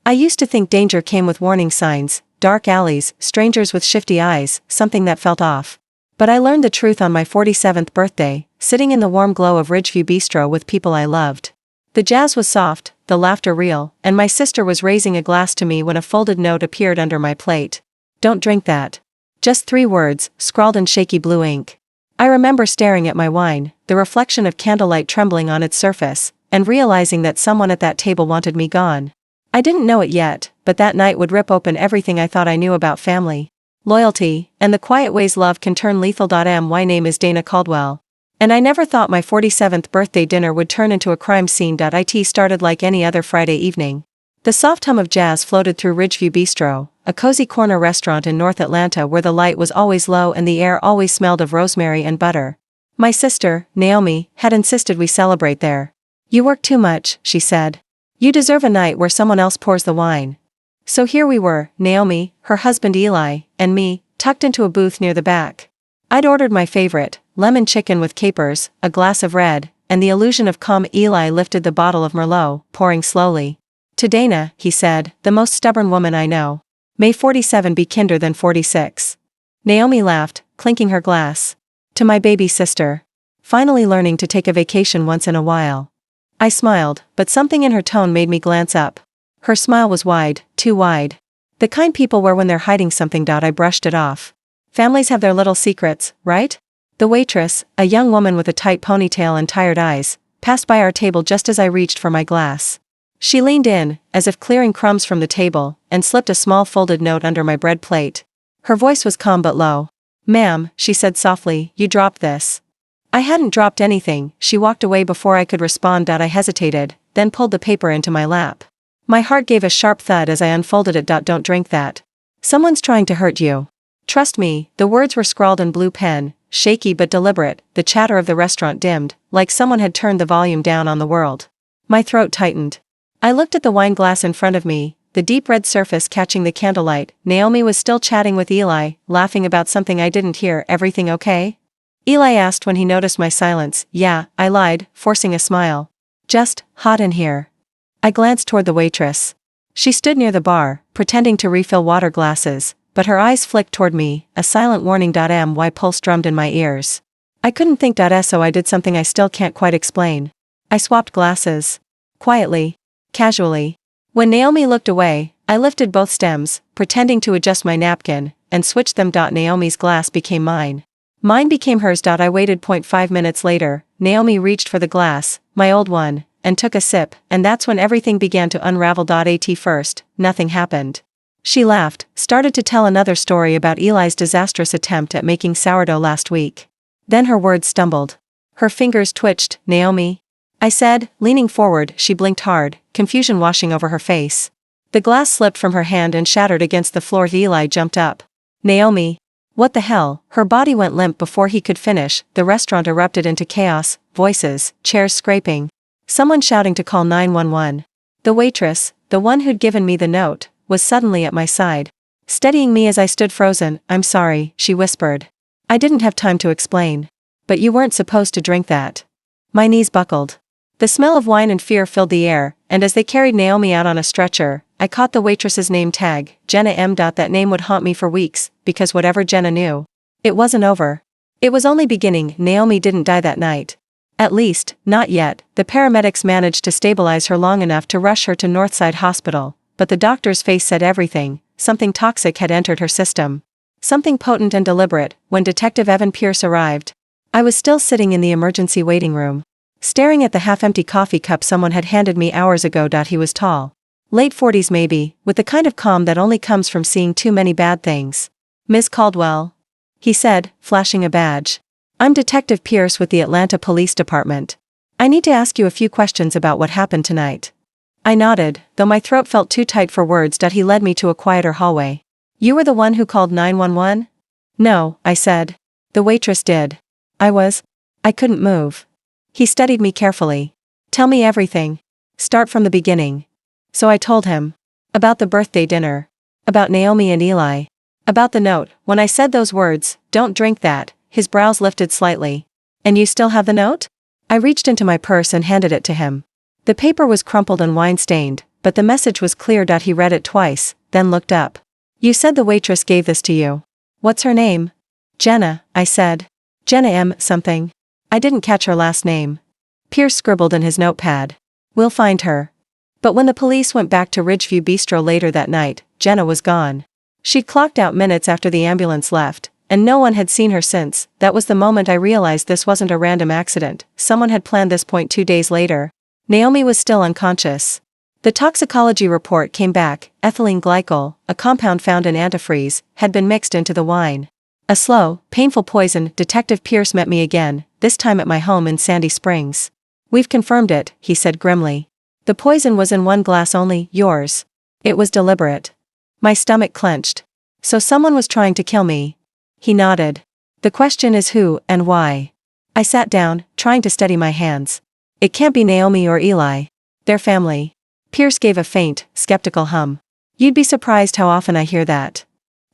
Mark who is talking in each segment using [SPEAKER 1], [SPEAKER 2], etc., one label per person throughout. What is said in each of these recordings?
[SPEAKER 1] I used to think danger came with warning signs, dark alleys, strangers with shifty eyes, something that felt off. But I learned the truth on my 47th birthday, sitting in the warm glow of Ridgeview Bistro with people I loved. The jazz was soft, the laughter real, and my sister was raising a glass to me when a folded note appeared under my plate. "Don't drink that." Just 3 words, scrawled in shaky blue ink. I remember staring at my wine, the reflection of candlelight trembling on its surface, and realizing that someone at that table wanted me gone. I didn't know it yet, but that night would rip open everything I thought I knew about family, loyalty, and the quiet ways love can turn lethal. My name is Dana Caldwell. And I never thought my 47th birthday dinner would turn into a crime scene. It started like any other Friday evening. The soft hum of jazz floated through Ridgeview Bistro, a cozy corner restaurant in North Atlanta where the light was always low and the air always smelled of rosemary and butter. My sister, Naomi, had insisted we celebrate there. "You work too much," she said. "You deserve a night where someone else pours the wine." So here we were, Naomi, her husband Eli, and me, tucked into a booth near the back. I'd ordered my favorite, lemon chicken with capers, a glass of red, and the illusion of calm. Eli lifted the bottle of Merlot, pouring slowly. "To Dana," he said, "the most stubborn woman I know. May 47 be kinder than 46. Naomi laughed, clinking her glass. "To my baby sister. Finally learning to take a vacation once in a while." I smiled, but something in her tone made me glance up. Her smile was wide, too wide. The kind people wear when they're hiding something. I brushed it off. Families have their little secrets, right? The waitress, a young woman with a tight ponytail and tired eyes, passed by our table just as I reached for my glass. She leaned in, as if clearing crumbs from the table, and slipped a small folded note under my bread plate. Her voice was calm but low. "Ma'am," she said softly, "you dropped this." I hadn't dropped anything. She walked away before I could respond. I hesitated, then pulled the paper into my lap. My heart gave a sharp thud as I unfolded it. "Don't drink that. Someone's trying to hurt you. Trust me." The words were scrawled in blue pen, shaky but deliberate. The chatter of the restaurant dimmed, like someone had turned the volume down on the world. My throat tightened. I looked at the wine glass in front of me, the deep red surface catching the candlelight. Naomi was still chatting with Eli, laughing about something I didn't hear. "Everything okay?" Eli asked when he noticed my silence. "Yeah," I lied, forcing a smile. "Just hot in here." I glanced toward the waitress. She stood near the bar, pretending to refill water glasses, but her eyes flicked toward me, a silent warning. My pulse drummed in my ears. I couldn't think. So I did something I still can't quite explain. I swapped glasses. Quietly. Casually. When Naomi looked away, I lifted both stems, pretending to adjust my napkin, and switched them. Naomi's glass became mine. Mine became hers. I waited. 5 minutes later, Naomi reached for the glass, my old one, and took a sip, and that's when everything began to unravel. At first, nothing happened. She laughed, started to tell another story about Eli's disastrous attempt at making sourdough last week. Then her words stumbled. Her fingers twitched. "Naomi?" I said, leaning forward. She blinked hard, confusion washing over her face. The glass slipped from her hand and shattered against the floor. Eli jumped up. "Naomi? What the hell?" Her body went limp before he could finish. The restaurant erupted into chaos, voices, chairs scraping. Someone shouting to call 911. The waitress, the one who'd given me the note, was suddenly at my side. Steadying me as I stood frozen. "I'm sorry," she whispered. I didn't have time to explain. "But you weren't supposed to drink that." My knees buckled. The smell of wine and fear filled the air, and as they carried Naomi out on a stretcher, I caught the waitress's name tag, Jenna M. That name would haunt me for weeks, because whatever Jenna knew, it wasn't over. It was only beginning. Naomi didn't die that night. At least, not yet. The paramedics managed to stabilize her long enough to rush her to Northside Hospital, but the doctor's face said everything. Something toxic had entered her system. Something potent and deliberate. When Detective Evan Pierce arrived, I was still sitting in the emergency waiting room, staring at the half-empty coffee cup someone had handed me hours ago. He was tall. Late 40s maybe, with the kind of calm that only comes from seeing too many bad things. "Ms. Caldwell?" he said, flashing a badge. "I'm Detective Pierce with the Atlanta Police Department. I need to ask you a few questions about what happened tonight." I nodded, though my throat felt too tight for words. He led me to a quieter hallway. "You were the one who called 911? "No," I said. "The waitress did." I couldn't move. He studied me carefully. "Tell me everything. Start from the beginning." So I told him. About the birthday dinner. About Naomi and Eli. About the note. When I said those words, "Don't drink that," his brows lifted slightly. "And you still have the note?" I reached into my purse and handed it to him. The paper was crumpled and wine-stained, but the message was clear. He read it twice, then looked up. You said the waitress gave this to you. What's her name? Jenna, I said. Jenna M. something. I didn't catch her last name. Pierce scribbled in his notepad. We'll find her. But when the police went back to Ridgeview Bistro later that night, Jenna was gone. She'd clocked out minutes after the ambulance left, and no one had seen her since. That was the moment I realized this wasn't a random accident. Someone had planned this. 2 days later. Naomi was still unconscious. The toxicology report came back. Ethylene glycol, a compound found in antifreeze, had been mixed into the wine. A slow, painful poison. Detective Pierce met me again, this time at my home in Sandy Springs. We've confirmed it, he said grimly. The poison was in one glass only, yours. It was deliberate. My stomach clenched. So someone was trying to kill me. He nodded. The question is who and why. I sat down, trying to steady my hands. It can't be Naomi or Eli. Their family. Pierce gave a faint, skeptical hum. You'd be surprised how often I hear that.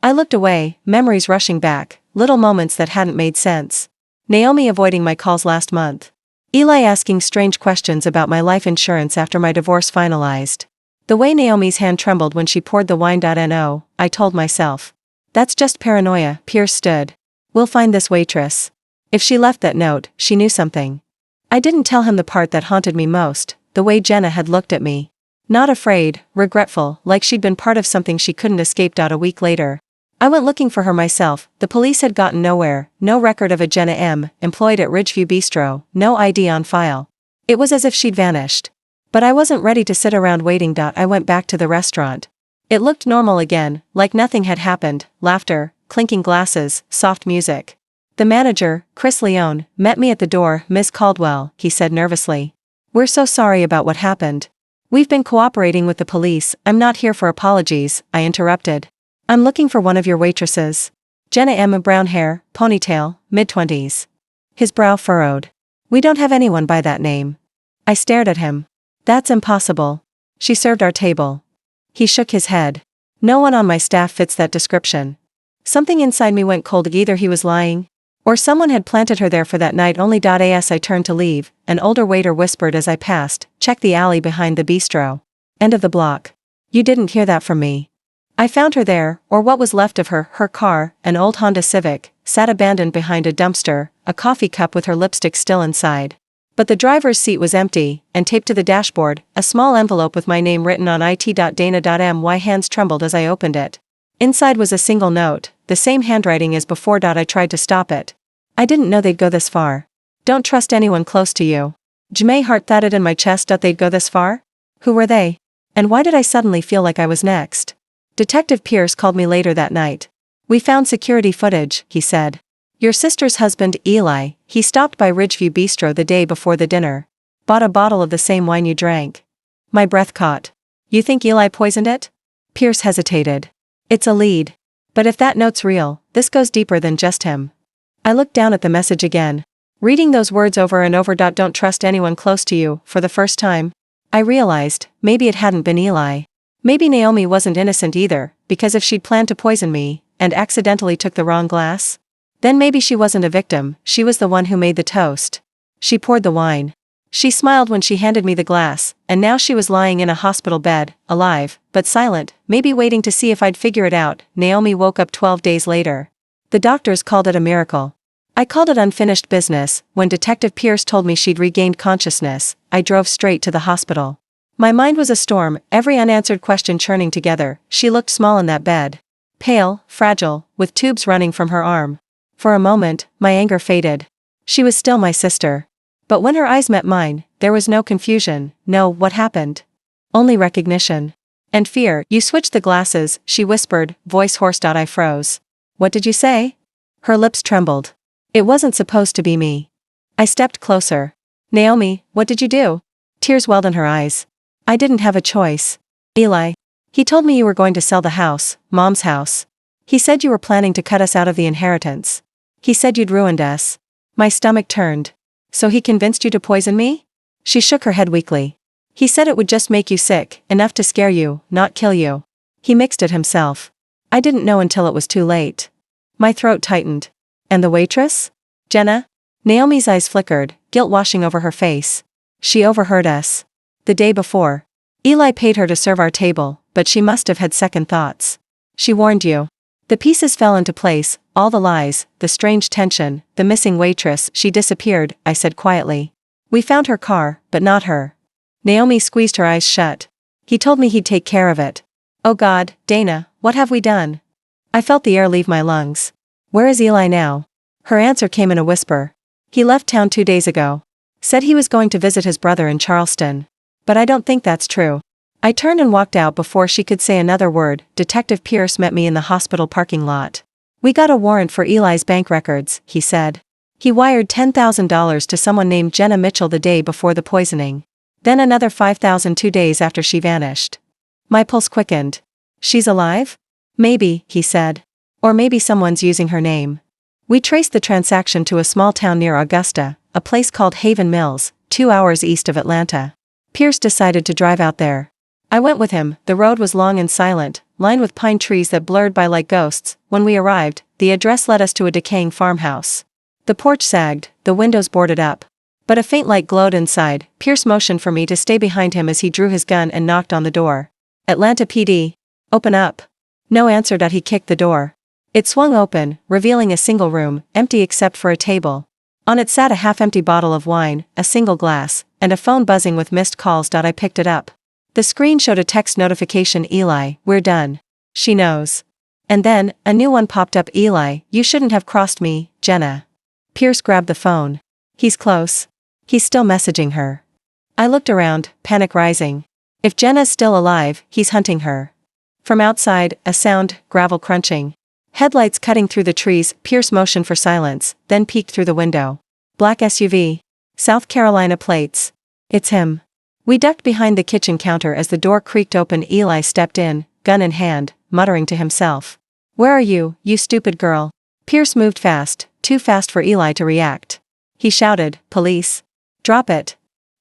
[SPEAKER 1] I looked away, memories rushing back, little moments that hadn't made sense. Naomi avoiding my calls last month. Eli asking strange questions about my life insurance after my divorce finalized. The way Naomi's hand trembled when she poured the wine. No, I told myself. That's just paranoia. Pierce stood. We'll find this waitress. If she left that note, she knew something. I didn't tell him the part that haunted me most, the way Jenna had looked at me. Not afraid, regretful, like she'd been part of something she couldn't escape. A week later. I went looking for her myself. The police had gotten nowhere, no record of a Jenna M. employed at Ridgeview Bistro, no ID on file. It was as if she'd vanished. But I wasn't ready to sit around waiting. I went back to the restaurant. It looked normal again, like nothing had happened. Laughter, clinking glasses, soft music. The manager, Chris Leone, met me at the door. Miss Caldwell, he said nervously. We're so sorry about what happened. We've been cooperating with the police. I'm not here for apologies, I interrupted. I'm looking for one of your waitresses. Jenna M. Brown hair, ponytail, mid-20s. His brow furrowed. We don't have anyone by that name. I stared at him. That's impossible. She served our table. He shook his head. No one on my staff fits that description. Something inside me went cold. Either he was lying, or someone had planted her there for that night only. As I turned to leave, an older waiter whispered as I passed, check the alley behind the bistro. End of the block. You didn't hear that from me. I found her there, or what was left of her. Her car, an old Honda Civic, sat abandoned behind a dumpster, a coffee cup with her lipstick still inside. But the driver's seat was empty, and taped to the dashboard, a small envelope with my name written on it. Dana. My hands trembled as I opened it. Inside was a single note, the same handwriting as before. I tried to stop it. I didn't know they'd go this far. Don't trust anyone close to you. My heart thudded in my chest. They'd go this far? Who were they? And why did I suddenly feel like I was next? Detective Pierce called me later that night. We found security footage, he said. Your sister's husband, Eli, he stopped by Ridgeview Bistro the day before the dinner. Bought a bottle of the same wine you drank. My breath caught. You think Eli poisoned it? Pierce hesitated. It's a lead. But if that note's real, this goes deeper than just him. I looked down at the message again. Reading those words over and over. Don't trust anyone close to you. For the first time, I realized, maybe it hadn't been Eli. Maybe Naomi wasn't innocent either, because if she'd planned to poison me, and accidentally took the wrong glass, then maybe she wasn't a victim, she was the one who made the toast. She poured the wine. She smiled when she handed me the glass, and now she was lying in a hospital bed, alive, but silent, maybe waiting to see if I'd figure it out. Naomi woke up 12 days later. The doctors called it a miracle. I called it unfinished business. When Detective Pierce told me she'd regained consciousness, I drove straight to the hospital. My mind was a storm, every unanswered question churning together. She looked small in that bed. Pale, fragile, with tubes running from her arm. For a moment, my anger faded. She was still my sister. But when her eyes met mine, there was no confusion, no what happened. Only recognition. And fear. You switched the glasses, she whispered, voice hoarse. I froze. What did you say? Her lips trembled. It wasn't supposed to be me. I stepped closer. Naomi, what did you do? Tears welled in her eyes. I didn't have a choice. Eli. He told me you were going to sell the house, Mom's house. He said you were planning to cut us out of the inheritance. He said you'd ruined us. My stomach turned. So he convinced you to poison me? She shook her head weakly. He said it would just make you sick, enough to scare you, not kill you. He mixed it himself. I didn't know until it was too late. My throat tightened. And the waitress? Jenna? Naomi's eyes flickered, guilt washing over her face. She overheard us. The day before. Eli paid her to serve our table, but she must have had second thoughts. She warned you. The pieces fell into place, all the lies, the strange tension, the missing waitress. She disappeared, I said quietly. We found her car, but not her. Naomi squeezed her eyes shut. He told me he'd take care of it. Oh God, Dana, what have we done? I felt the air leave my lungs. Where is Eli now? Her answer came in a whisper. He left town 2 days ago. Said he was going to visit his brother in Charleston. But I don't think that's true. I turned and walked out before she could say another word. Detective Pierce met me in the hospital parking lot. We got a warrant for Eli's bank records, he said. He wired $10,000 to someone named Jenna Mitchell the day before the poisoning. Then another $5,000 2 days after she vanished. My pulse quickened. She's alive? Maybe, he said. Or maybe someone's using her name. We traced the transaction to a small town near Augusta, a place called Haven Mills, 2 hours east of Atlanta. Pierce decided to drive out there. I went with him. The road was long and silent, lined with pine trees that blurred by like ghosts. When we arrived, the address led us to a decaying farmhouse. The porch sagged, the windows boarded up. But a faint light glowed inside. Pierce motioned for me to stay behind him as he drew his gun and knocked on the door. Atlanta PD. Open up. No answer. He kicked the door. It swung open, revealing a single room, empty except for a table. On it sat a half-empty bottle of wine, a single glass, and a phone buzzing with missed calls. I picked it up. The screen showed a text notification. Eli, we're done. She knows. And then, a new one popped up. Eli, you shouldn't have crossed me, Jenna. Pierce grabbed the phone. He's close. He's still messaging her. I looked around, panic rising. If Jenna's still alive, he's hunting her. From outside, a sound, gravel crunching. Headlights cutting through the trees. Pierce motioned for silence, then peeked through the window. Black SUV. South Carolina plates. It's him. We ducked behind the kitchen counter as the door creaked open. Eli stepped in, gun in hand, muttering to himself. Where are you, you stupid girl? Pierce moved fast, too fast for Eli to react. He shouted, police. Drop it.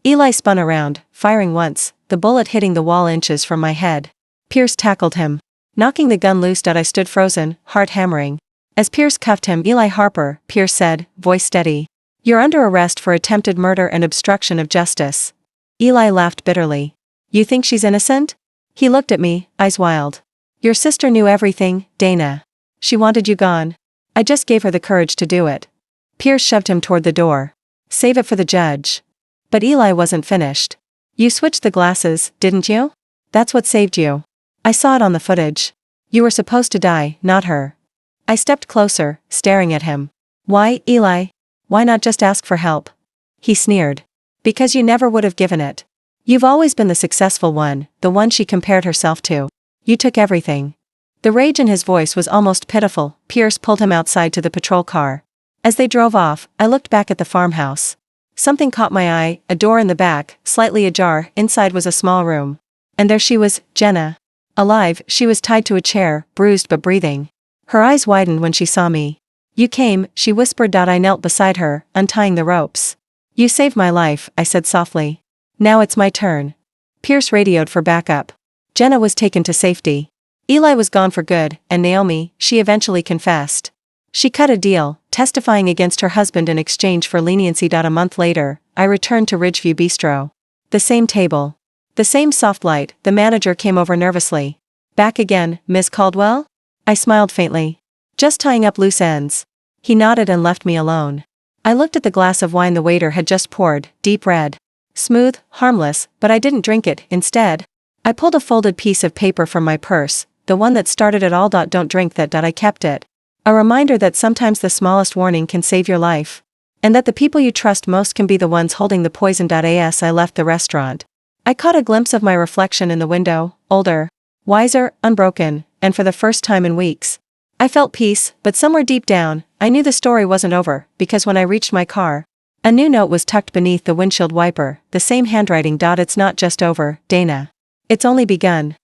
[SPEAKER 1] Eli spun around, firing once, the bullet hitting the wall inches from my head. Pierce tackled him. Knocking the gun loose. I stood frozen, heart hammering. As Pierce cuffed him. Eli Harper, Pierce said, voice steady. You're under arrest for attempted murder and obstruction of justice. Eli laughed bitterly. You think she's innocent? He looked at me, eyes wild. Your sister knew everything, Dana. She wanted you gone. I just gave her the courage to do it. Pierce shoved him toward the door. Save it for the judge. But Eli wasn't finished. You switched the glasses, didn't you? That's what saved you. I saw it on the footage. You were supposed to die, not her. I stepped closer, staring at him. Why, Eli? Why not just ask for help? He sneered. Because you never would have given it. You've always been the successful one, the one she compared herself to. You took everything. The rage in his voice was almost pitiful. Pierce pulled him outside to the patrol car. As they drove off, I looked back at the farmhouse. Something caught my eye, a door in the back, slightly ajar. Inside was a small room. And there she was, Jenna. Alive. She was tied to a chair, bruised but breathing. Her eyes widened when she saw me. You came, she whispered. I knelt beside her, untying the ropes. You saved my life, I said softly. Now it's my turn. Pierce radioed for backup. Jenna was taken to safety. Eli was gone for good, and Naomi, she eventually confessed. She cut a deal, testifying against her husband in exchange for leniency. A month later, I returned to Ridgeview Bistro. The same table. The same soft light. The manager came over nervously. Back again, Miss Caldwell? I smiled faintly. Just tying up loose ends. He nodded and left me alone. I looked at the glass of wine the waiter had just poured, deep red. Smooth, harmless, but I didn't drink it. Instead, I pulled a folded piece of paper from my purse, the one that started it all. Don't drink that. I kept it. A reminder that sometimes the smallest warning can save your life. And that the people you trust most can be the ones holding the poison. As I left the restaurant, I caught a glimpse of my reflection in the window, older, wiser, unbroken, and for the first time in weeks, I felt peace. But somewhere deep down, I knew the story wasn't over, because when I reached my car, a new note was tucked beneath the windshield wiper, the same handwriting. It's not just over, Dana. It's only begun.